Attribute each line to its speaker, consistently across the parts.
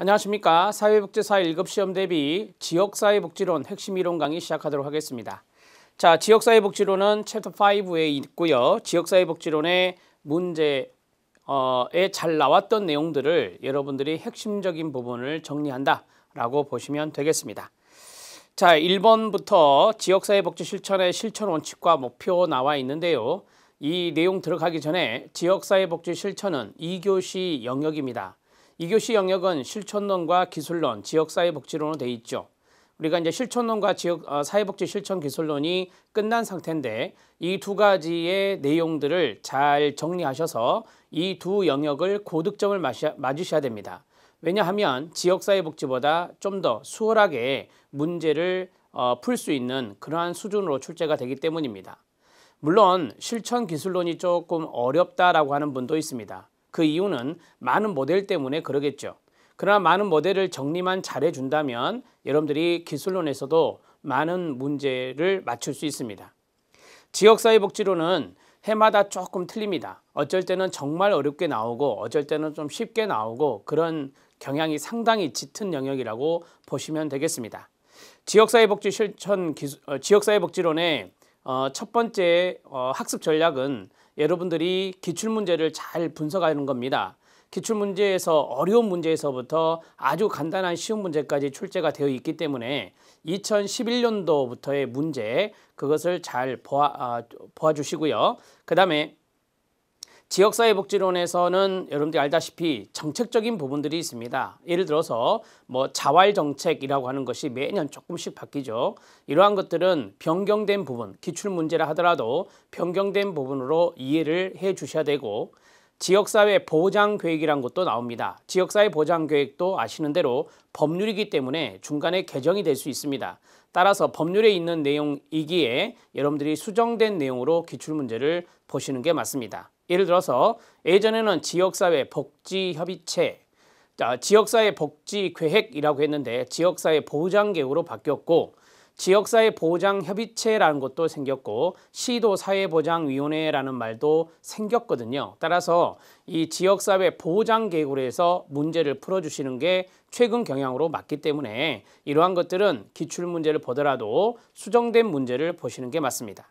Speaker 1: 안녕하십니까. 사회복지사 1급 시험 대비 지역사회복지론 핵심 이론 강의 시작하도록 하겠습니다. 자, 지역사회복지론은 챕터 5에 있고요. 지역사회복지론의 문제에 잘 나왔던 내용들을 여러분들이 핵심적인 부분을 정리한다 라고 보시면 되겠습니다. 자, 1번부터 지역사회복지 실천의 실천 원칙과 목표 나와 있는데요. 이 내용 들어가기 전에 지역사회복지 실천은 2교시 영역입니다. 2교시 영역은 실천론과 기술론, 지역사회복지론으로 되어 있죠. 우리가 이제 실천론과 사회복지 실천 기술론이 끝난 상태인데 이 두 가지의 내용들을 잘 정리하셔서 이 두 영역을 고득점을 맞으셔야 됩니다. 왜냐하면 지역사회복지보다 좀 더 수월하게 문제를 풀 수 있는 그러한 수준으로 출제가 되기 때문입니다. 물론 실천 기술론이 조금 어렵다라고 하는 분도 있습니다. 그 이유는 많은 모델 때문에 그러겠죠. 그러나 많은 모델을 정리만 잘해준다면 여러분들이 기술론에서도 많은 문제를 맞출 수 있습니다. 지역사회복지론은 해마다 조금 틀립니다. 어쩔 때는 정말 어렵게 나오고 어쩔 때는 좀 쉽게 나오고 그런 경향이 상당히 짙은 영역이라고 보시면 되겠습니다. 지역사회복지론의 첫 번째 학습 전략은 여러분들이 기출문제를 잘 분석하는 겁니다. 기출문제에서 어려운 문제에서부터 아주 간단한 쉬운 문제까지 출제가 되어 있기 때문에 2011년도부터의 문제 그것을 잘 보아주시고요. 그 다음에 지역사회복지론에서는 여러분들이 알다시피 정책적인 부분들이 있습니다. 예를 들어서 뭐 자활정책이라고 하는 것이 매년 조금씩 바뀌죠. 이러한 것들은 변경된 부분, 기출문제라 하더라도 변경된 부분으로 이해를 해 주셔야 되고 지역사회 보장계획이란 것도 나옵니다. 지역사회 보장계획도 아시는 대로 법률이기 때문에 중간에 개정이 될 수 있습니다. 따라서 법률에 있는 내용이기에 여러분들이 수정된 내용으로 기출문제를 보시는 게 맞습니다. 예를 들어서 예전에는 지역사회 복지협의체, 지역사회 복지계획이라고 했는데 지역사회 보장계획으로 바뀌었고 지역사회 보장협의체라는 것도 생겼고 시도사회보장위원회라는 말도 생겼거든요. 따라서 이 지역사회 보장계획으로 해서 문제를 풀어주시는 게 최근 경향으로 맞기 때문에 이러한 것들은 기출문제를 보더라도 수정된 문제를 보시는 게 맞습니다.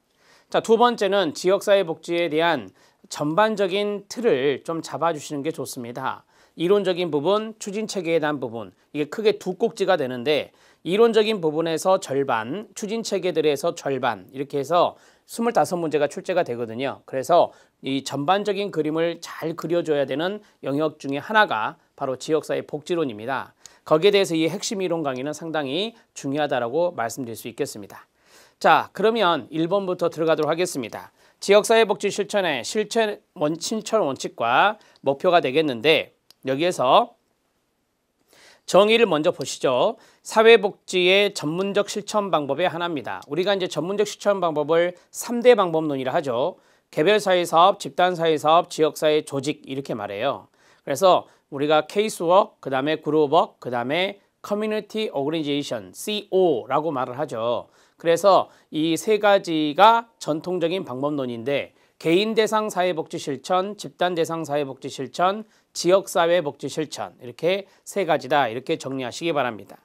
Speaker 1: 자, 두 번째는 지역사회복지에 대한 전반적인 틀을 좀 잡아주시는 게 좋습니다. 이론적인 부분, 추진체계에 대한 부분, 이게 크게 두 꼭지가 되는데 이론적인 부분에서 절반, 추진체계들에서 절반 이렇게 해서 25문제가 출제가 되거든요. 그래서 이 전반적인 그림을 잘 그려줘야 되는 영역 중에 하나가 바로 지역사회 복지론입니다. 거기에 대해서 이 핵심 이론 강의는 상당히 중요하다고 말씀드릴 수 있겠습니다. 자, 그러면 1번부터 들어가도록 하겠습니다. 지역사회복지 실천의 실천 원칙과 목표가 되겠는데 여기에서 정의를 먼저 보시죠. 사회복지의 전문적 실천 방법의 하나입니다. 우리가 이제 전문적 실천 방법을 3대 방법론이라 하죠. 개별사회사업, 집단사회사업, 지역사회 조직 이렇게 말해요. 그래서 우리가 케이스워크, 그 다음에 그룹워크, 그 다음에 커뮤니티 오거니제이션, CO라고 말을 하죠. 그래서 이 세 가지가 전통적인 방법론인데 개인 대상 사회복지 실천, 집단 대상 사회복지 실천, 지역사회복지 실천 이렇게 세 가지다 이렇게 정리하시기 바랍니다.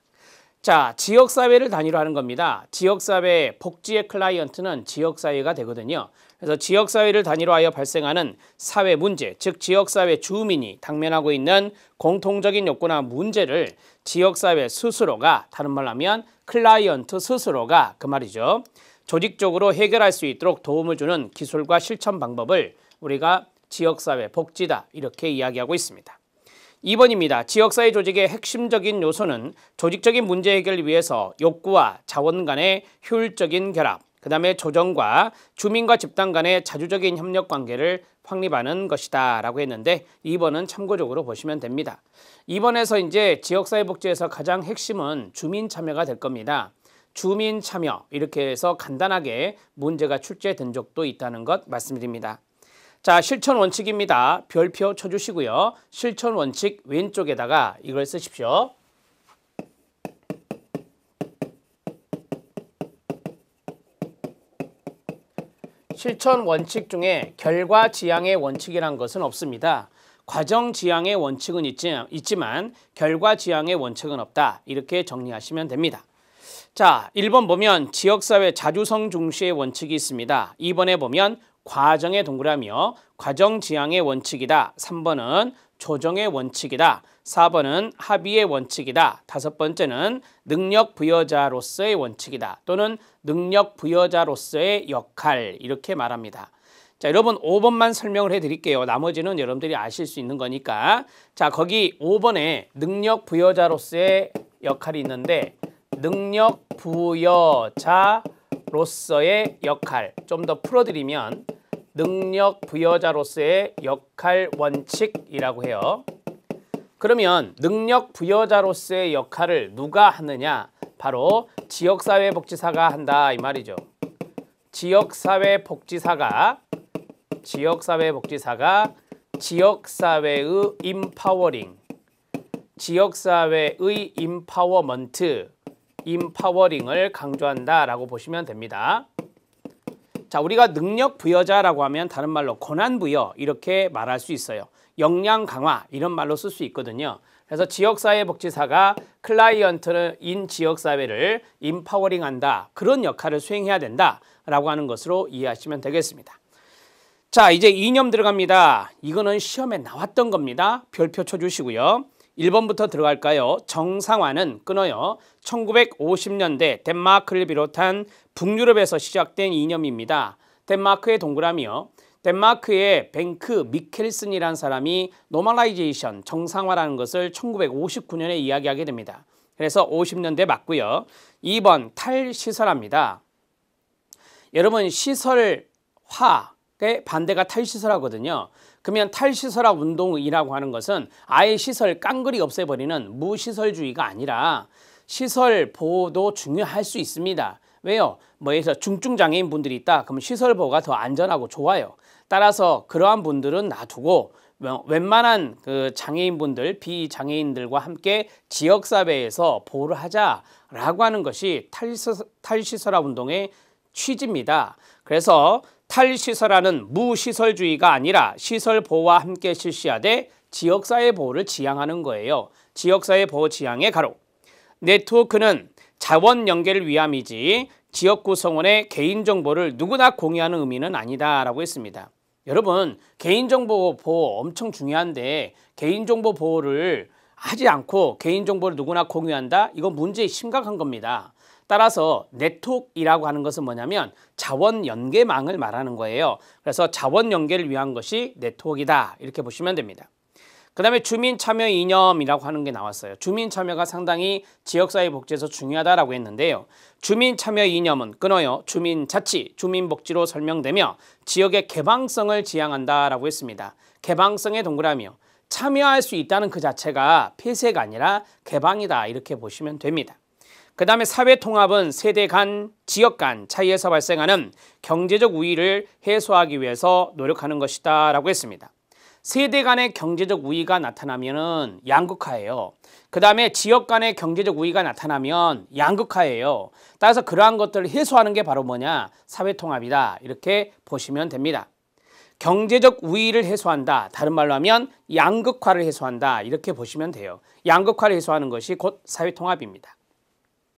Speaker 1: 자, 지역사회를 단위로 하는 겁니다. 지역사회 복지의 클라이언트는 지역사회가 되거든요. 그래서 지역사회를 단위로 하여 발생하는 사회 문제, 즉 지역사회 주민이 당면하고 있는 공통적인 욕구나 문제를 지역사회 스스로가, 다른 말로 하면 클라이언트 스스로가 그 말이죠. 조직적으로 해결할 수 있도록 도움을 주는 기술과 실천 방법을 우리가 지역사회 복지다 이렇게 이야기하고 있습니다. 2번입니다. 지역사회 조직의 핵심적인 요소는 조직적인 문제 해결을 위해서 욕구와 자원 간의 효율적인 결합, 그 다음에 조정과 주민과 집단 간의 자주적인 협력 관계를 확립하는 것이다 라고 했는데 2번은 참고적으로 보시면 됩니다. 2번에서 이제 지역사회복지에서 가장 핵심은 주민 참여가 될 겁니다. 주민 참여 이렇게 해서 간단하게 문제가 출제된 적도 있다는 것 말씀드립니다. 자, 실천 원칙입니다. 별표 쳐주시고요. 실천 원칙 왼쪽에다가 이걸 쓰십시오. 실천 원칙 중에 결과 지향의 원칙이란 것은 없습니다. 과정 지향의 원칙은 있지만 결과 지향의 원칙은 없다. 이렇게 정리하시면 됩니다. 자, 1번 보면 지역사회 자주성 중시의 원칙이 있습니다. 2번에 보면 과정의 동그라미요. 과정 지향의 원칙이다. 3번은 조정의 원칙이다. 4번은 합의의 원칙이다. 5번째는 능력 부여자로서의 원칙이다. 또는 능력 부여자로서의 역할 이렇게 말합니다. 자, 여러분 5번만 설명을 해드릴게요. 나머지는 여러분들이 아실 수 있는 거니까. 자, 거기 5번에 능력 부여자로서의 역할이 있는데 능력 부여자로서의 역할 좀 더 풀어드리면 능력 부여자로서의 역할 원칙이라고 해요. 그러면 능력 부여자로서의 역할을 누가 하느냐? 바로 지역사회복지사가 한다 이 말이죠. 지역사회복지사가 지역사회의 임파워링, 지역사회의 임파워링을 강조한다라고 보시면 됩니다. 자, 우리가 능력 부여자라고 하면 다른 말로 권한 부여 이렇게 말할 수 있어요. 역량 강화 이런 말로 쓸 수 있거든요. 그래서 지역사회복지사가 클라이언트인 지역사회를 임파워링한다. 그런 역할을 수행해야 된다라고 하는 것으로 이해하시면 되겠습니다. 자, 이제 이념 들어갑니다. 이거는 시험에 나왔던 겁니다. 별표 쳐주시고요. 1번부터 들어갈까요? 정상화는 끊어요. 1950년대 덴마크를 비롯한 북유럽에서 시작된 이념입니다. 덴마크의 동그라미요. 덴마크의 뱅크 미켈슨이라는 사람이 노멀라이제이션, 정상화라는 것을 1959년에 이야기하게 됩니다. 그래서 50년대 맞고요. 2번 탈시설화입니다. 여러분 시설화의 반대가 탈시설화거든요. 그러면 탈시설화 운동이라고 하는 것은 아예 시설 깡그리 없애버리는 무시설주의가 아니라 시설 보호도 중요할 수 있습니다. 왜요? 뭐에서 중증 장애인 분들이 있다. 그러면 시설 보호가 더 안전하고 좋아요. 따라서 그러한 분들은 놔두고 웬만한 그 장애인분들, 비장애인들과 함께 지역사회에서 보호를 하자라고 하는 것이 탈시설화 운동의 취지입니다. 그래서 탈시설화는 무시설주의가 아니라 시설 보호와 함께 실시하되 지역사회 보호를 지향하는 거예요. 지역사회 보호 지향의 가로. 네트워크는 자원 연계를 위함이지 지역 구성원의 개인정보를 누구나 공유하는 의미는 아니다라고 했습니다. 여러분 개인정보 보호 엄청 중요한데 개인정보 보호를 하지 않고 개인정보를 누구나 공유한다? 이건 문제 심각한 겁니다. 따라서 네트워크이라고 하는 것은 뭐냐면 자원 연계망을 말하는 거예요. 그래서 자원 연계를 위한 것이 네트워크이다 이렇게 보시면 됩니다. 그 다음에 주민참여 이념이라고 하는 게 나왔어요. 주민참여가 상당히 지역사회 복지에서 중요하다라고 했는데요. 주민참여 이념은 끊어요. 주민자치, 주민복지로 설명되며 지역의 개방성을 지향한다라고 했습니다. 개방성의 동그라미요. 참여할 수 있다는 그 자체가 폐쇄가 아니라 개방이다 이렇게 보시면 됩니다. 그 다음에 사회통합은 세대 간, 지역 간 차이에서 발생하는 경제적 우위를 해소하기 위해서 노력하는 것이다 라고 했습니다. 세대 간의 경제적 우위가 나타나면 양극화예요. 그 다음에 지역 간의 경제적 우위가 나타나면 양극화예요. 따라서 그러한 것들을 해소하는 게 바로 뭐냐? 사회통합이다 이렇게 보시면 됩니다. 경제적 우위를 해소한다. 다른 말로 하면 양극화를 해소한다. 이렇게 보시면 돼요. 양극화를 해소하는 것이 곧 사회통합입니다.